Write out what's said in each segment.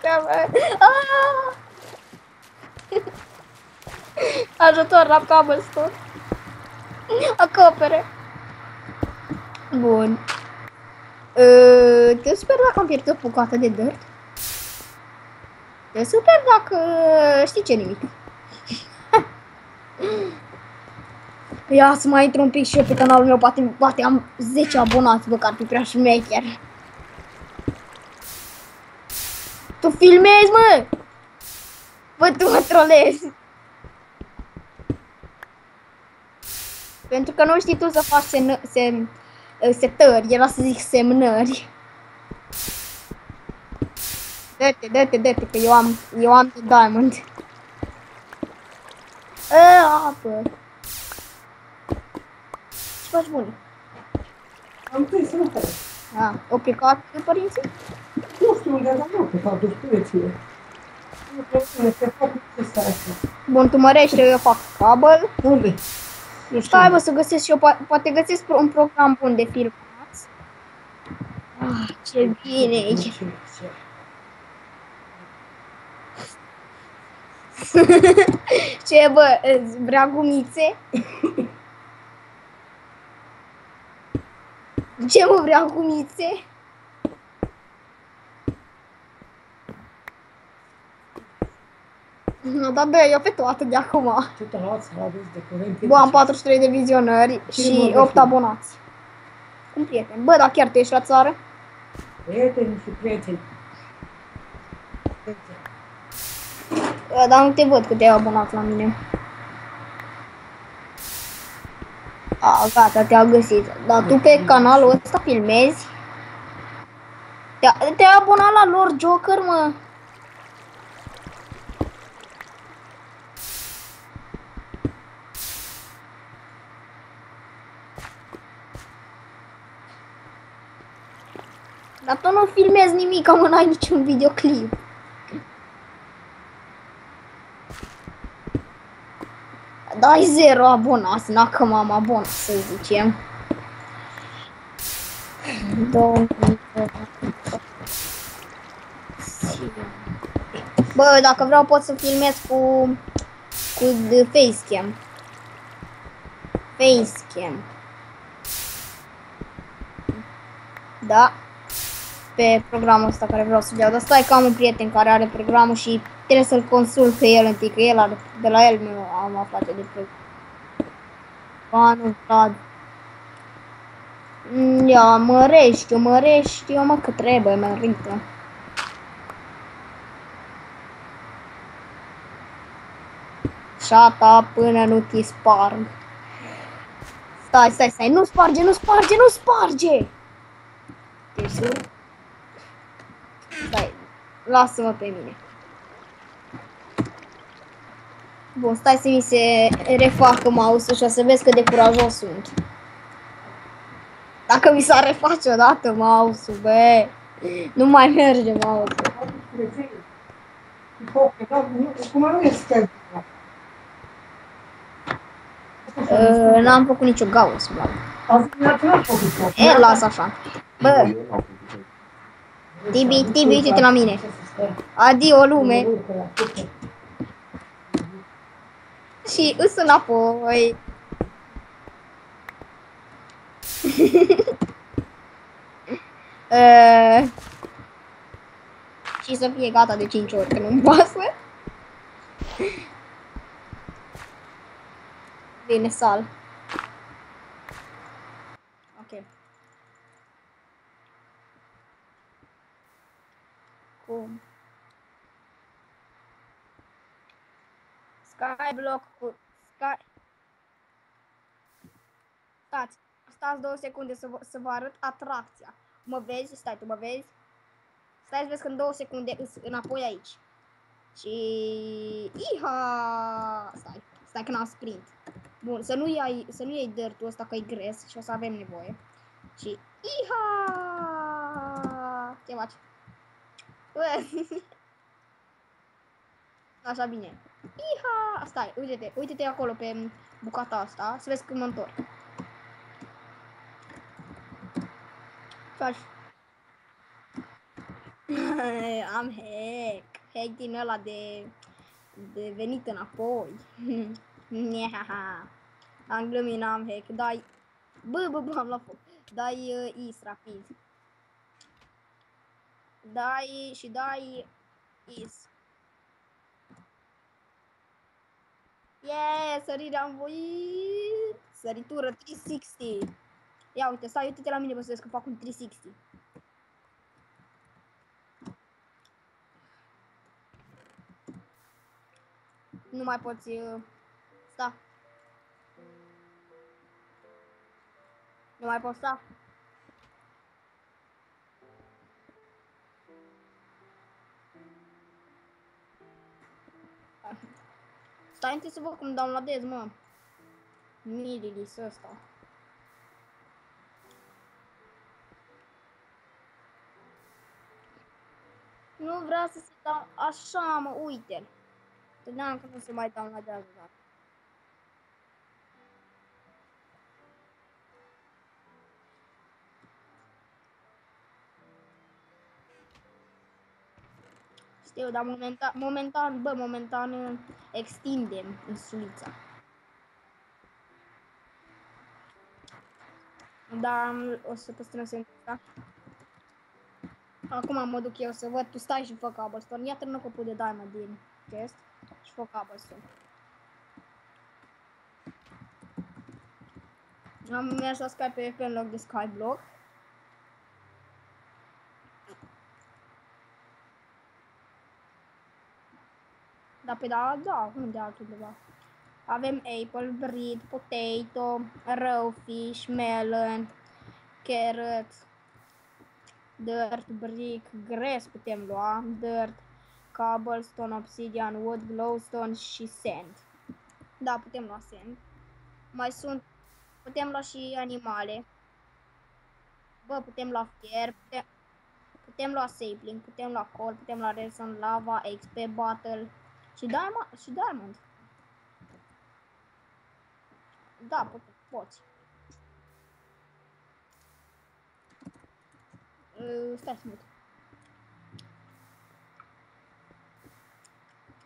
Ajută-mă! Ah! Ajutor la cobblestone. Acopere. Bun. Te super dacă am pierdut o bucată de dirt. Te super dacă știi ce nimic. Ia să mai intru un pic și eu pe canalul meu, poate am 10 abonați, bă, că ar fi prea șmecher. Tu filmezi, mă! Bă, tu mă trolezi. Pentru că nu știi tu să faci setări, era să zic semnări. Dă-te, că eu am de diamond. Apă. Ce faci, bune? Am prins să nu fac. Au plecat părinții? Nu știu unde, dar nu au plecat, dus spuneți-le. Nu trebuie să fac ce stai așa. Bun, tu mărește, eu fac cabel. Unde? Nu știu. Stai, bă, să găsesc și eu, poate găsesc un program bun de filmat. Ce bine e. Ce, bă, îți vrea gumițe? Ce, mă, vrea gumițe? Nu, dar dă eu pe toate de acum. Ce tălați aveți de curent? Bă, am 43 de vizionări și 8 abonați. Un prieten. Bă, dar chiar tu ești la țară? Prieteni și prieteni. Dar nu te văd că te-ai abonat la mine. Gata, te-a găsit. Dar tu pe canalul ăsta filmezi? Te-ai abonat la Lord Joker, mă? Dar tu nu filmezi nimic, mă, n-ai niciun videoclip. Dai 0 abonați, n-că m-am abonat, să zicem. Bă, dacă vreau pot să filmez cu facecam. Facecam. Da. Pe programul ăsta care vreau să-l iau. Dar stai că am un prieten care are programul și trebuie să-l consult pe el întâi, că el are, de la el am aflat de program. Banul Vlad. Ia, mărești, eu mă, că trebuie, mărită. Shut-up până nu te sparg. Stai, nu sparge! Te sur? Stai, lasă-mă pe mine. Bun, stai să mi se refacă mouse-ul și o să vezi cât de curajos sunt. Dacă mi s-ar reface odată mouse-ul, bă, nu mai merge mouse-ul. Cum nu este? N-am făcut nicio gaură, Vlad. Lasă așa. Bă, Tibi, uite-te la mine. Adio, lume. Și îs înapoi. Și să fie gata de 5 ori, că nu-mi pasă. Bine, sal. Ok. Cum? Skyblock cu... Stați 2 secunde să vă arăt atracția. Mă vezi? Stai, tu mă vezi? Stai să vezi că în 2 secunde înapoi aici. Și... Iha! Stai că n-am sprint. Bun, să nu iei dirt-ul ăsta că e gres și o să avem nevoie. Și... Iha! Ce faci? Așa bine. Iha! Stai, uite-te acolo pe bucata asta, să vezi când mă întorc. Faci. Am hack din ăla de venit înapoi. Nehaha. Am glumit, n-am hack. Dai... Bă, am luat foc. Dai is rapid. Dai is. Yeah, sărirea am voit. Săritură 360. Ia uite, stai, uite-te la mine, bă, să vezi că fac un 360. Nu mai poți sta. Nu mai poți sta. Stai întâi să văd cum downloadez, mă. Mirilis ăsta. Nu vrea să se dau... Așa, mă, uite-l. Tădeam că nu se mai downloadează, dar... Știu, dar momentan extindem insulița. Da, o să păstrăm sentința. Acum mă duc eu să văd, tu stai și fă cobblestone. Ia termină copul de diamond din chest și fă cobblestone. Am mers la Skype în loc de Skyblock. Da, pe da, unde altundeva? Avem apple, bread, potato, rowfish, melon, carrot, dirt, brick, grass putem lua, dirt, cobblestone, obsidian, wood, glowstone și sand. Da, putem lua sand. Mai sunt, putem lua și animale. Bă, putem lua fier, putem lua sapling, putem lua coal, putem lua redstone, lava, XP, battle și diamond. Da, poți. Stai să mă uit.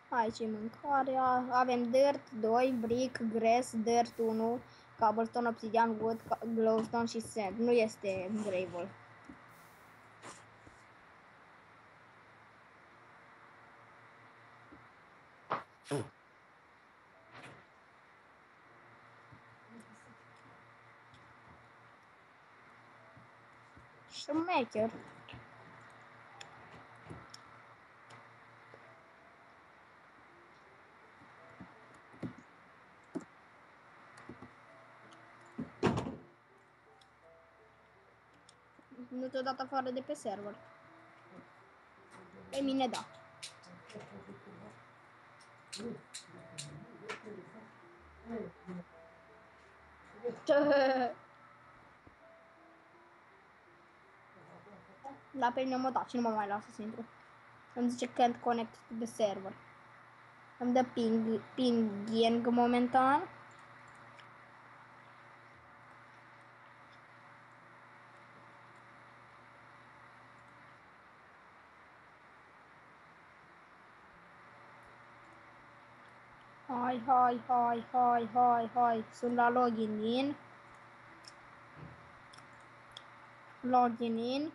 Aici e mâncarea. Avem dirt 2, brick, grass, dirt 1, cobblestone, obsidian, wood, glowstone și sand. Nu este gravel. Șmecher. Nu te-o dat afară de pe server. Pe mine da. La pe mine mă da, și nu mă mai lasă să intru. Îmi zice can't connect to the server. Îmi dă ping momentan. Hai. Sunt la login in. Login in.